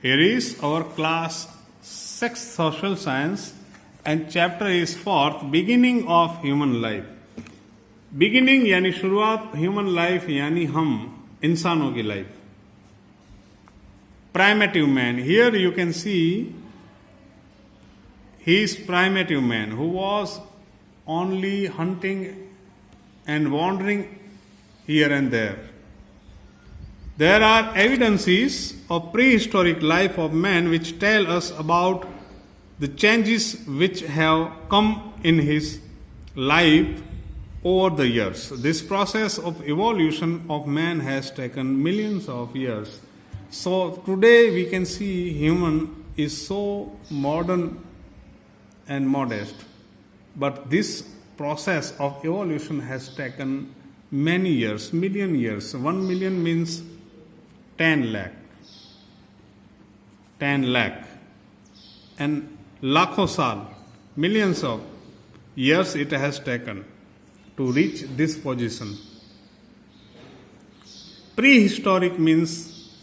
Here is our class 6 social science and chapter is 4th beginning of human life. Beginning यानी शुरुआत, human life यानी हम इंसानों की life. Primitive man. Here you can see he is primitive man who was only hunting and wandering here and there. There are evidences of prehistoric life of man which tell us about the changes which have come in his life over the years. This process of evolution of man has taken millions of years. So today we can see human is so modern and modest, but this process of evolution has taken many years, million years. 1 million means 10 lakh. 10 lakh. And lakho saal, millions of years it has taken to reach this position. Prehistoric means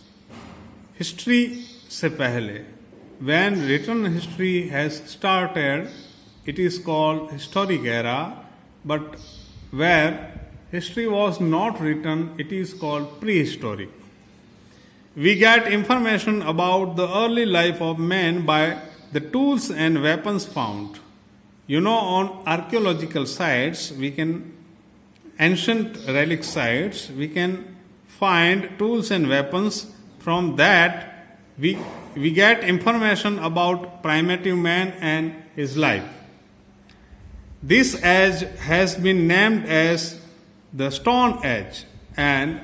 history se pehle. When written history has started, it is called historic era, but where history was not written, it is called prehistoric. We get information about the early life of man by the tools and weapons found. You know, on archaeological sites, ancient relic sites, we can find tools and weapons. From that, we get information about primitive man and his life. This age has been named as the Stone Age, and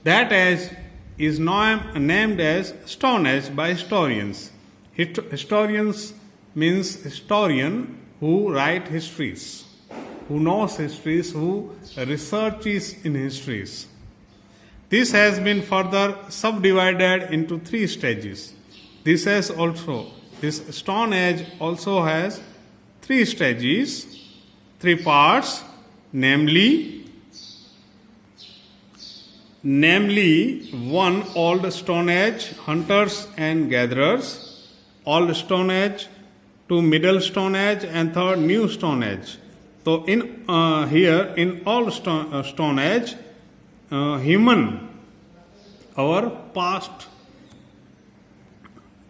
that age is named as Stone Age by historians. Historians means historian who write histories, who knows histories, who researches in histories. This has been further subdivided into 3 stages. This Stone Age also has 3 stages, 3 parts, namely 1, Old Stone Age, hunters and gatherers, Old Stone Age, 2, Middle Stone Age, and 3rd, New Stone Age. So in Old Stone Age, human, our past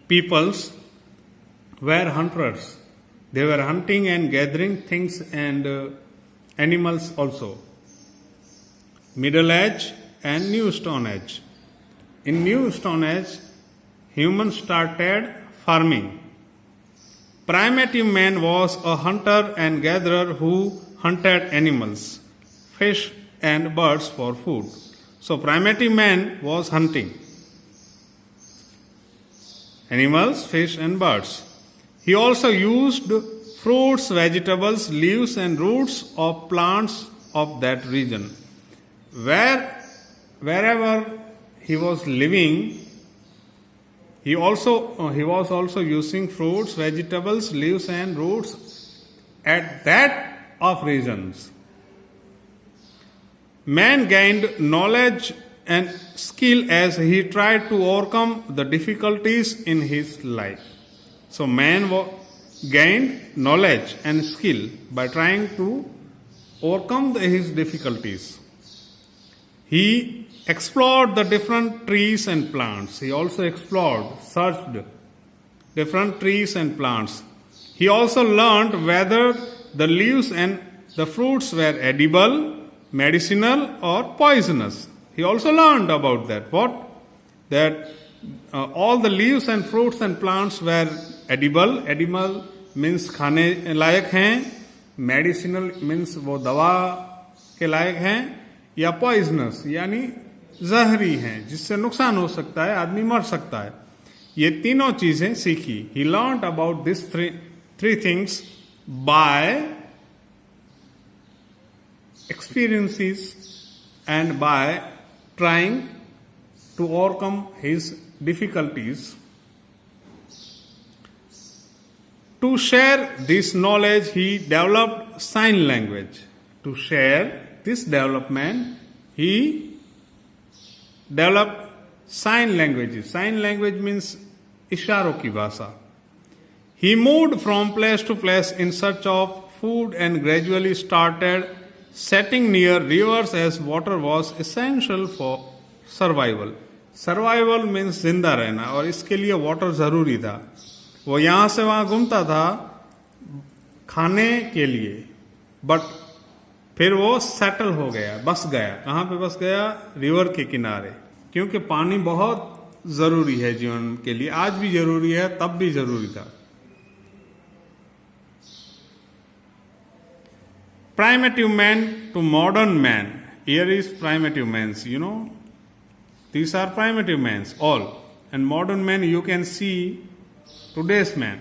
peoples were hunters. They were hunting and gathering things and animals also. Middle Age and New Stone Age. In New Stone Age, humans started farming. Primitive man was a hunter and gatherer who hunted animals, fish and birds for food. So primitive man was hunting animals, fish and birds. He also used fruits, vegetables, leaves and roots of plants of that region. Wherever he was living, he was also using fruits, vegetables, leaves and roots at that of regions. Man gained knowledge and skill as he tried to overcome the difficulties in his life. So man gained knowledge and skill by trying to overcome his difficulties. He explored the different trees and plants. He also searched different trees and plants. He also learned whether the leaves and the fruits were edible, medicinal or poisonous. He also learned about that. That all the leaves and fruits and plants were edible. Edible means खाने लायक हैं. Medicinal means वो दवा के लायक हैं. या poisonous यानी जहरी हैं, जिससे नुकसान हो सकता है, आदमी मर सकता है. ये तीनों चीजें सीखी. He learned about these three things by experiences and by trying to overcome his difficulties. To share this knowledge, he developed sign language. To share this development, he developed sign language. Sign language means इशारों की भाषा. He moved from place to place in search of food and gradually started setting near rivers as water was essential for survival. Survival means जिंदा रहना, और इसके लिए water जरूरी था. वो यहाँ से वहाँ घूमता था खाने के लिए, बट फिर वो सेटल हो गया, बस गया. कहाँ पे बस गया? रिवर के किनारे. क्योंकि पानी बहुत जरूरी है जीवन के लिए. आज भी जरूरी है, तब भी जरूरी था. Primitive man to modern man. Here is primitive man's, These are primitive man's, all. And modern man, you can see today's man.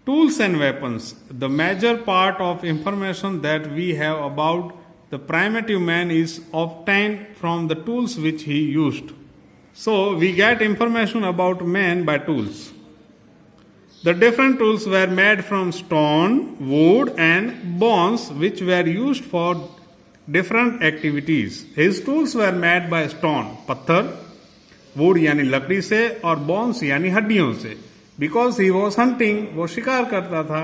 Tools and weapons. The major part of information that we have about the primitive man is obtained from the tools which he used. So, we get information about man by tools. The different tools were made from stone, wood and bones which were used for different activities. His tools were made by stone, पत्थर, wood यानी लकड़ी से, और bones यानी हड्डियों से. Because he was hunting, वो शिकार करता था,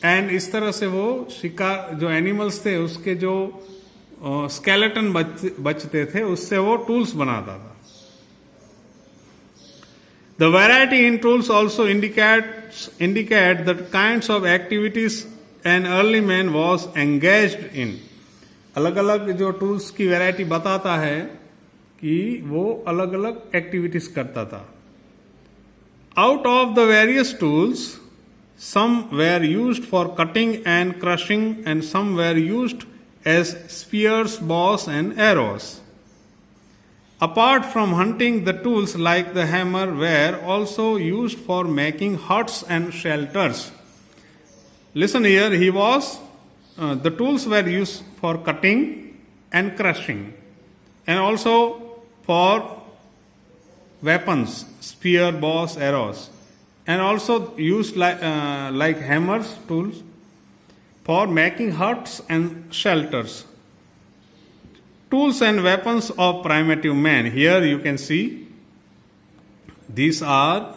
and इस तरह से वो शिकार, जो एनिमल्स थे उसके जो स्केलेटन बचते थे, उससे वो टूल्स बनाता था. The variety in tools also indicate the kinds of activities an early man was engaged in. अलग अलग जो टूल्स की वैरायटी बताता है कि वो अलग अलग एक्टिविटीज करता था. Out of the various tools, some were used for cutting and crushing, and some were used as spears, bows and arrows. Apart from hunting, the tools like the hammer were also used for making huts and shelters. Listen here, the tools were used for cutting and crushing, and also for weapons, spear, bows, arrows, and also used like hammers, tools, for making huts and shelters. Tools and weapons of primitive man. Here you can see these are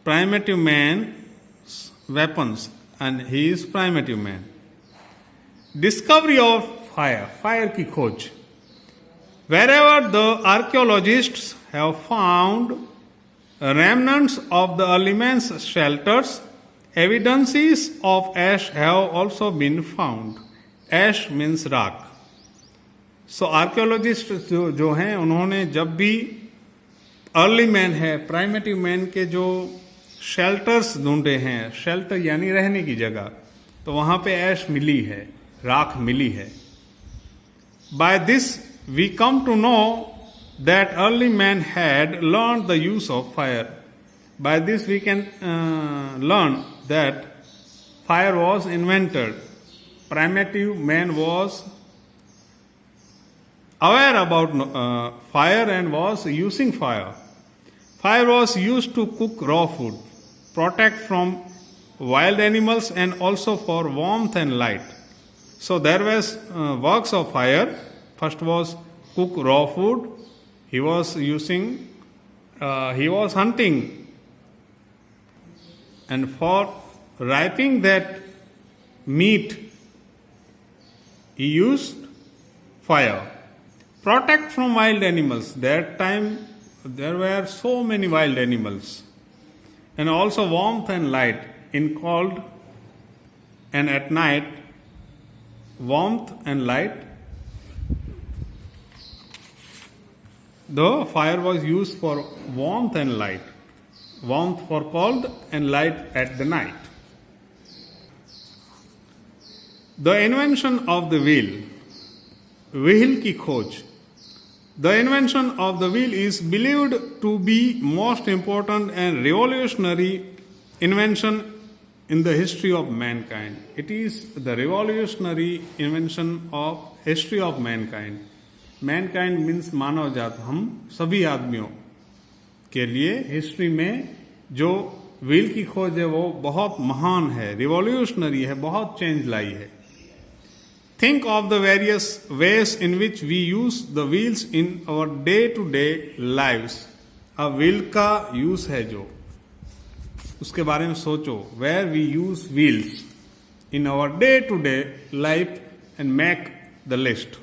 primitive man's weapons, and he is primitive man. Discovery of fire. Fire की खोज. Wherever the archaeologists have found remnants of the early man's shelters, evidences of ash have also been found. Ash means rock. So archaeologist जो हैं, उन्होंने जब भी early man है, primitive man के जो शेल्टर्स ढूंढे हैं, शेल्टर यानी रहने की जगह, तो वहां पे ऐश मिली है, राख मिली है. By this we come to know that early man had learn the use of fire. By this we can learn that fire was invented. Primitive man was aware about fire and was using fire. Fire was used to cook raw food, protect from wild animals, and also for warmth and light. So there was works of fire. First was cook raw food. He was hunting, and for ripening that meat, he used fire. Protect from wild animals. That time there were so many wild animals. And also warmth and light in cold and at night. Warmth and light. The fire was used for warmth and light. Warmth for cold and light at the night. The invention of the wheel. Wheel की खोज. The invention of the wheel is believed to be most important and revolutionary invention in the history of mankind. It is the revolutionary invention of history of mankind. Mankind means मानव जात, हम सभी आदमियों के लिए history में जो wheel की खोज है वो बहुत महान है, रिवॉल्यूशनरी है, बहुत चेंज लाई है. Think of the various ways in which we use the wheels in our day-to-day lives. अब wheel का use है जो, उसके बारे में सोचो. Where we use wheels in our day-to-day life and make the list.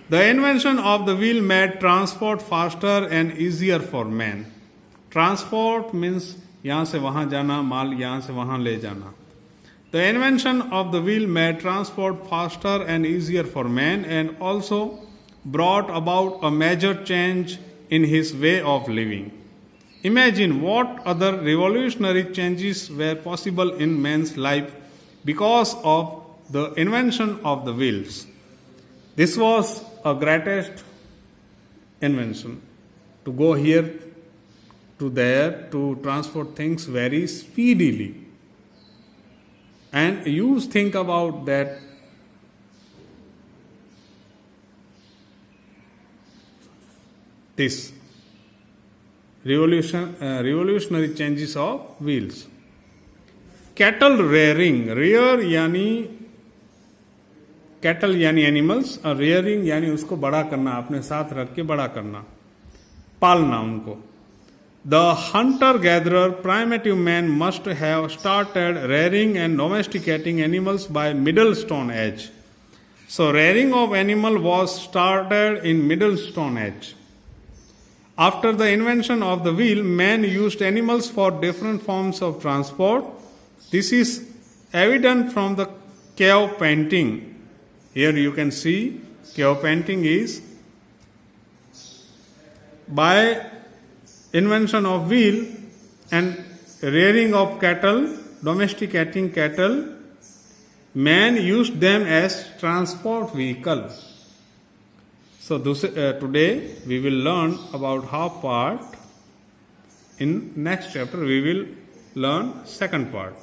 The invention of the wheel made transport faster and easier for man. Transport means यहाँ से वहाँ जाना, माल यहाँ से वहाँ ले जाना. The invention of the wheel made transport faster and easier for man and also brought about a major change in his way of living. Imagine what other revolutionary changes were possible in man's life because of the invention of the wheels. This was a greatest invention, to go here to there to transport things very speedily. And you think about that this revolutionary changes of wheels. Cattle rearing, rear यानी cattle यानी animals और rearing यानी उसको बड़ा करना, अपने साथ रख के बड़ा करना, पालना उनको. The hunter-gatherer primitive man must have started rearing and domesticating animals by Middle Stone Age. So rearing of animal was started in Middle Stone Age. After the invention of the wheel, man used animals for different forms of transport. This is evident from the cave painting. Here you can see cave painting is by invention of wheel and rearing of cattle, domesticating cattle, man used them as transport vehicle. So today we will learn about half part. In next chapter we will learn second part.